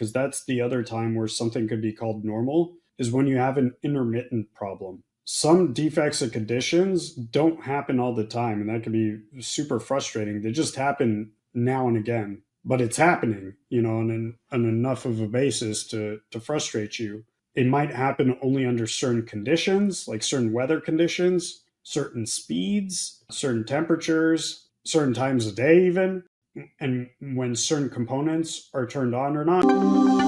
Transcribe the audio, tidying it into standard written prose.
because that's the other time where something could be called normal, is when you have an intermittent problem. Some defects and conditions don't happen all the time, and that can be super frustrating. They just happen now and again, but it's happening, on enough of a basis to frustrate you. It might happen only under certain conditions, like certain weather conditions, certain speeds, certain temperatures, certain times of day, even, and when certain components are turned on or not.